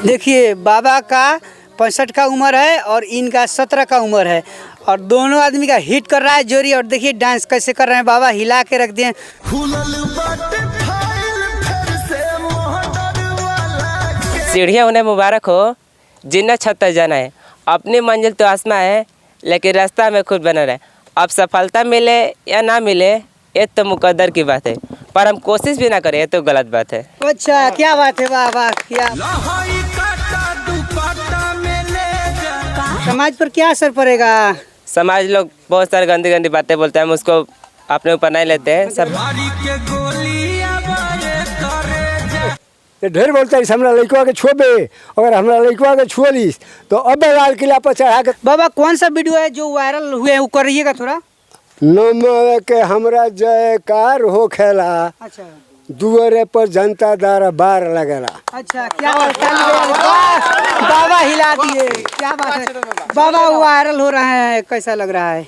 देखिए बाबा का 65 का उम्र है और इनका 17 का उम्र है और दोनों आदमी का हिट कर रहा है जोरी। और देखिए डांस कैसे कर रहे हैं, बाबा हिला के रख दिए। सीढ़ियाँ उन्हें मुबारक हो, जिन्ना छत तक जाना है। अपनी मंजिल तो आसमां है, लेकिन रास्ता में खुद बना रहे। अब सफलता मिले या ना मिले ये तो मुकद्दर की बात है, पर हम कोशिश भी ना करें ये तो गलत बात है। अच्छा क्या बात है, वाह वाह क्या। समाज पर क्या असर पड़ेगा? समाज लोग बहुत सारे गंदी गंदी बातें बोलते हैं, हम उसको अपने ऊपर नहीं लेते हैं। सब ढेर बोलता है हमरा लड़कवा के छोबे, अगर हमरा लड़कवा के छुअलिस तो अब लाल किला पर चढ़ा के। बाबा कौन सा वीडियो है जो वायरल हुए वो करिएगा थोड़ा। नम के हमरा जयकार हो खेला, अच्छा दुआरे पर जनता दारा बार लगेला। अच्छा क्या बात है, बाबा हिला दिए, क्या बात है। बाबा वायरल हो रहा है, कैसा लग रहा है?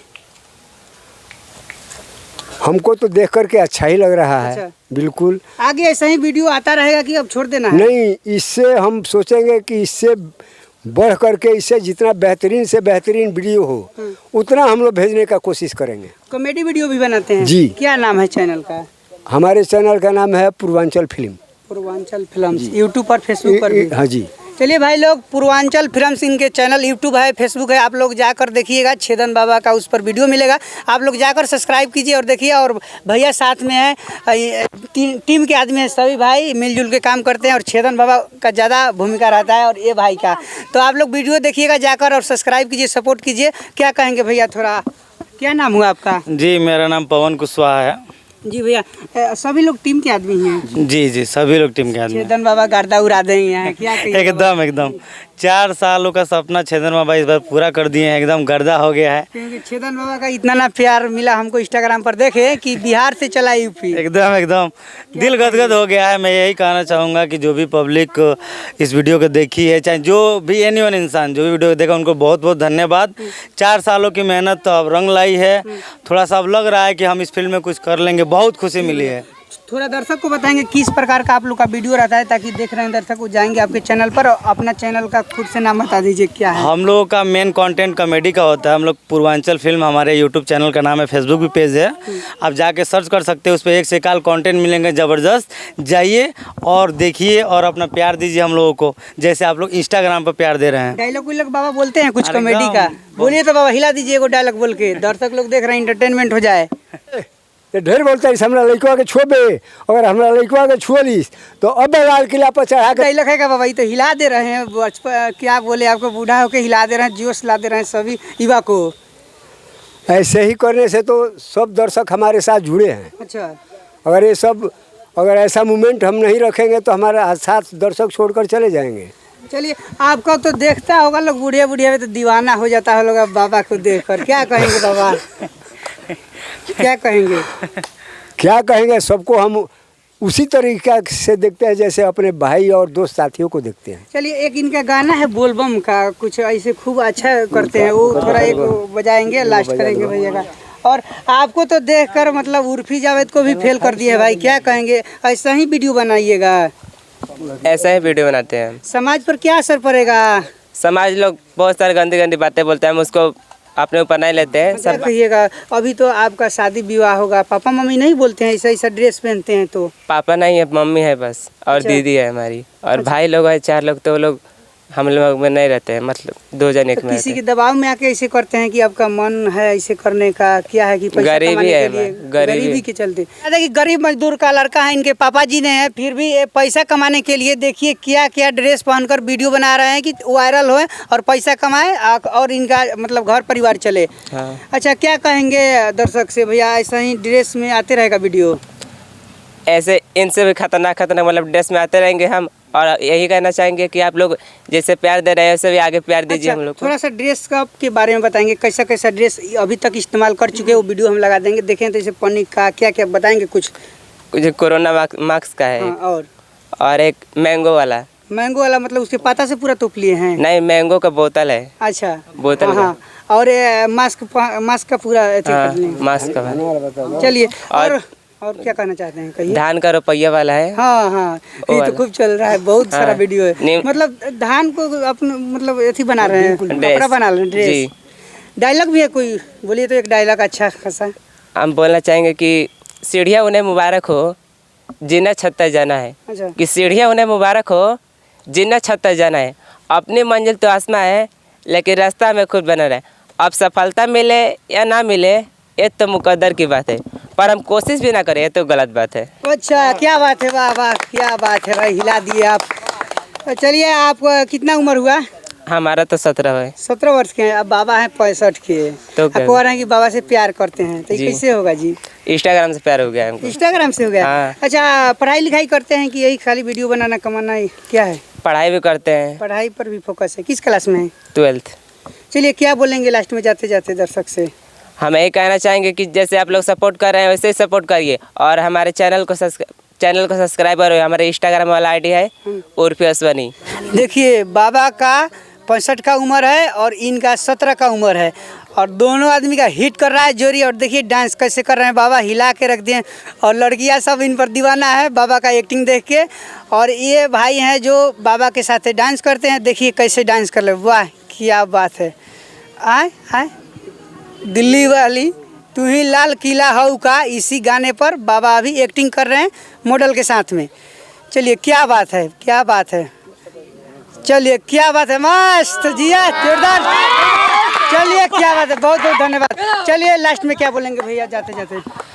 हमको तो देख करके अच्छा ही लग रहा है। अच्छा। बिल्कुल आगे ऐसा ही वीडियो आता रहेगा कि अब छोड़ देना है? नहीं, इससे हम सोचेंगे कि इससे बढ़ करके इससे जितना बेहतरीन से बेहतरीन वीडियो हो उतना हम लोग भेजने का कोशिश करेंगे। कॉमेडी वीडियो भी बनाते हैं जी। क्या नाम है चैनल का? हमारे चैनल का नाम है Purvanchal film. Purvanchal films, YouTube पर फेसबुक पर भी? हाँ जी। चलिए भाई लोग, पूर्वांचल फिल्म्स इनके चैनल यूट्यूब है, फेसबुक है, आप लोग जाकर देखिएगा। छेदन बाबा का उस पर वीडियो मिलेगा, आप लोग जाकर सब्सक्राइब कीजिए और देखिए। और भैया साथ में है, टीम के आदमी हैं, सभी भाई मिलजुल के काम करते हैं और छेदन बाबा का ज़्यादा भूमिका रहता है और ये भाई का। तो आप लोग वीडियो देखिएगा जाकर और सब्सक्राइब कीजिए, सपोर्ट कीजिए। क्या कहेंगे भैया, थोड़ा क्या नाम हुआ आपका? जी मेरा नाम पवन कुशवाहा है। जी भैया, सभी लोग टीम के आदमी हैं? जी जी सभी लोग टीम के आदमी हैं। छेदन बाबा गर्दा उड़ा देंगे हैं, क्या कहिए? एकदम एकदम 4 सालों का सपना छेदन बाबा इस बार पूरा कर दिए हैं, एकदम गर्दा हो गया है। क्योंकि छेदन बाबा का इतना ना प्यार मिला हमको इंस्टाग्राम पर, देखे कि बिहार से चला यूपी। एकदम एकदम दिल गदगद हो गया है। मैं यही कहना चाहूँगा कि जो भी पब्लिक इस वीडियो को देखी है, चाहे जो भी एनीवन इंसान जो भी वीडियो को देखा, उनको बहुत बहुत धन्यवाद। 4 सालों की मेहनत तो अब रंग लाई है। थोड़ा सा अब लग रहा है कि हम इस फिल्म में कुछ कर लेंगे, बहुत खुशी मिली है। थोड़ा दर्शक को बताएंगे किस प्रकार का आप लोग का वीडियो रहता है, ताकि देख रहे हैं दर्शक वो जाएंगे आपके चैनल पर। और अपना चैनल का खुद से नाम बता दीजिए क्या है? हम लोगों का मेन कंटेंट कॉमेडी का होता है। हम लोग पूर्वांचल फिल्म, हमारे यूट्यूब चैनल का नाम है, फेसबुक भी पेज है, आप जाके सर्च कर सकते हैं। उस पर एक से एक कंटेंट मिलेंगे ज़बरदस्त। जाइए और देखिए और अपना प्यार दीजिए हम लोगों को, जैसे आप लोग इंस्टाग्राम पर प्यार दे रहे हैं। डायलॉग वायलॉग बाबा बोलते हैं कुछ कॉमेडी का? बोलिए तो बाबा, हिला दीजिए एगो डायलॉग बोल के, दर्शक लोग देख रहे हैं, इंटरटेनमेंट हो जाए। ढेर बोलता है हमरा लड़कवा के छोबे, अगर हमरा लड़कवा के छुअलिस तो अब लाल किला पर चढ़ा के। डायलॉग है का बाबा? ये तो हिला दे रहे हैं बचपन, क्या बोले आपको, बूढ़ा होके हिला दे रहे हैं, जोश ला दे रहे हैं सभी युवा को। ऐसे ही करने से तो सब दर्शक हमारे साथ जुड़े हैं। अच्छा, अगर ऐसा मूवमेंट हम नहीं रखेंगे तो हमारे साथ दर्शक छोड़कर चले जाएंगे। चलिए आपका तो देखता होगा लोग, बुढ़िया बुढ़िया में तो दीवाना हो जाता है लोग अब बाबा को देखकर। क्या कहेंगे बाबा, क्या कहेंगे? क्या कहेंगे, सबको हम उसी तरीका से देखते हैं जैसे अपने भाई और दोस्त साथियों को देखते हैं। चलिए एक इनका गाना है बोलबम का, कुछ ऐसे खूब अच्छा करते हैं, वो थोड़ा एक बजाएंगे, लास्ट करेंगे भैया का। और आपको तो देखकर मतलब उर्फी जावेद को भी फेल कर दिया है भाई, क्या कहेंगे? ऐसा ही वीडियो बनाइएगा। ऐसा ही वीडियो बनाते हैं। समाज पर क्या असर पड़ेगा? समाज लोग बहुत सारे गंदी गंदी बातें बोलते हैं, हम उसको अपने ऊपर नहीं लेते हैं। सब कहिएगा, अभी तो आपका शादी विवाह होगा, पापा मम्मी नहीं बोलते हैं ऐसा ऐसा ड्रेस पहनते हैं? तो पापा नहीं है, मम्मी है बस, और अच्छा। दीदी है हमारी, और भाई लोग है 4 लोग, तो वो लोग हम लोग में नहीं रहते हैं, मतलब 2 जन एक में किसी के दबाव में आके ऐसे करते हैं कि आपका मन है ऐसे करने का? क्या है कि पैसा गरीबी कमाने है, के लिए? गरीबी के चलते। देखिए गरीब मजदूर का लड़का है, इनके पापा जी ने है, फिर भी ये पैसा कमाने के लिए देखिए क्या क्या ड्रेस पहनकर वीडियो बना रहे हैं कि वायरल हो और पैसा कमाए और इनका मतलब घर परिवार चले। हाँ। अच्छा क्या कहेंगे दर्शक से भैया, ऐसा ही ड्रेस में आते रहेगा वीडियो? ऐसे इनसे भी खतरनाक मतलब ड्रेस में आते रहेंगे हम, और यही कहना चाहेंगे कि आप लोग जैसे प्यार दे रहे हैं वैसे भी आगे प्यार दीजिए। अच्छा, हम लोग थोड़ा सा ड्रेस का के बारे में बताएंगे, कैसा कैसा ड्रेस अभी तक इस्तेमाल कर चुके हैं, वो वीडियो हम लगा देंगे, देखें। तो जैसे पन्नी का क्या क्या बताएंगे कुछ? कोरोना मास्क का है। हाँ, और एक मैंगो वाला। मैंगो वाला मतलब उसके पाता से पूरा तोप लिए हैं? नहीं, मैंगो का बोतल है। अच्छा, बोतल हाँ। और मास्क का पूरा अथी हाँ कर लें। मास्क का भाई। चलिए और क्या कहना चाहते हैं, कहिए। धान का रुपया वाला है। हाँ हाँ, ये तो वाला। खूब चल रहा है, बहुत सारा हाँ, वीडियो है। नहीं- मतलब धान को अपने मतलब अथी बना रहे हैं, कपड़ा बना रहे हैं, ड्रेस। जी। डायलॉग भी है कोई, बोलिए तो एक डायलॉग अच्छा खासा। हम बोलना चाहेंगे कि सीढ़ियाँ उन्हें मुबारक हो जिन्हें छत तक जाना है। अच्छा। कि सीढ़ियाँ उन्हें मुबारक हो जिन्हें छत तक जाना है। अपनी मंजिल तो आसमां है लेकिन रास्ता में खुद बना रहे। अब सफलता मिले या ना मिले ये तो मुकद्दर की बात है, पर हम कोशिश भी ना करें ये तो गलत बात है। अच्छा, क्या बात है, वाह वाह, क्या बात है भाई, हिला दिए आप। चलिए, आपका कितना उम्र हुआ? हमारा तो 17 है। 17 वर्ष के हैं। अब बाबा हैं 65 के, तो अब कह रहे हैं कि बाबा से प्यार करते हैं, तो ये जी। कैसे होगा जी? इंस्टाग्राम से प्यार हो गया हमको। इंस्टाग्राम से हो गया? हाँ। अच्छा, पढ़ाई लिखाई करते हैं कि यही खाली वीडियो बनाना कमाना ही क्या है? पढ़ाई भी करते हैं। पढ़ाई पर भी फोकस है। किस क्लास में है? 12th। चलिए, क्या बोलेंगे लास्ट में जाते जाते दर्शक से? हम यही कहना चाहेंगे कि जैसे आप लोग सपोर्ट कर रहे हैं वैसे ही सपोर्ट करिए और हमारे चैनल को सब्सक्राइब करो। हमारे इंस्टाग्राम वाला आईडी है उर्फी अश्वनी। देखिए, बाबा का 65 का उम्र है और इनका 17 का उम्र है और दोनों आदमी का हिट कर रहा है जोरी। और देखिए डांस कैसे कर रहे हैं, बाबा हिला के रख दिए और लड़कियां सब इन पर दीवाना है बाबा का एक्टिंग देख के। और ये भाई हैं जो बाबा के साथ डांस करते हैं, देखिए कैसे डांस कर ले, वाह क्या बात है। आए आए दिल्ली वाली तू ही लाल किला हऊ का, इसी गाने पर बाबा अभी एक्टिंग कर रहे हैं मॉडल के साथ में। चलिए, क्या बात है, क्या बात है। चलिए, क्या बात है, मस्त जिया, जोरदार। चलिए, क्या बात है, बहुत बहुत धन्यवाद। चलिए, लास्ट में क्या बोलेंगे भैया जाते जाते?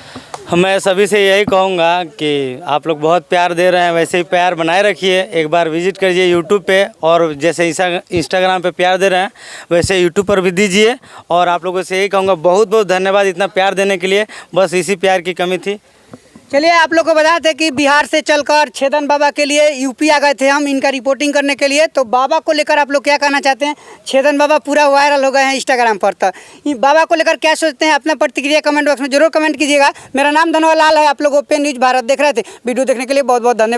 मैं सभी से यही कहूँगा कि आप लोग बहुत प्यार दे रहे हैं, वैसे ही प्यार बनाए रखिए। एक बार विजिट करिए यूट्यूब पे, और जैसे इंस्टाग्राम पे प्यार दे रहे हैं वैसे यूट्यूब पर भी दीजिए। और आप लोगों से यही कहूँगा, बहुत बहुत धन्यवाद इतना प्यार देने के लिए, बस इसी प्यार की कमी थी। चलिए, आप लोग को बता दें कि बिहार से चलकर छेदन बाबा के लिए यूपी आ गए थे हम इनका रिपोर्टिंग करने के लिए। तो बाबा को लेकर आप लोग क्या कहना चाहते हैं? छेदन बाबा पूरा वायरल हो गए हैं इंस्टाग्राम पर, तो बाबा को लेकर क्या सोचते हैं? अपना प्रतिक्रिया कमेंट बॉक्स में जरूर कमेंट कीजिएगा। मेरा नाम धनवालाल है, आप लोग ओपन न्यूज़ भारत देख रहे थे। वीडियो देखने के लिए बहुत बहुत धन्यवाद।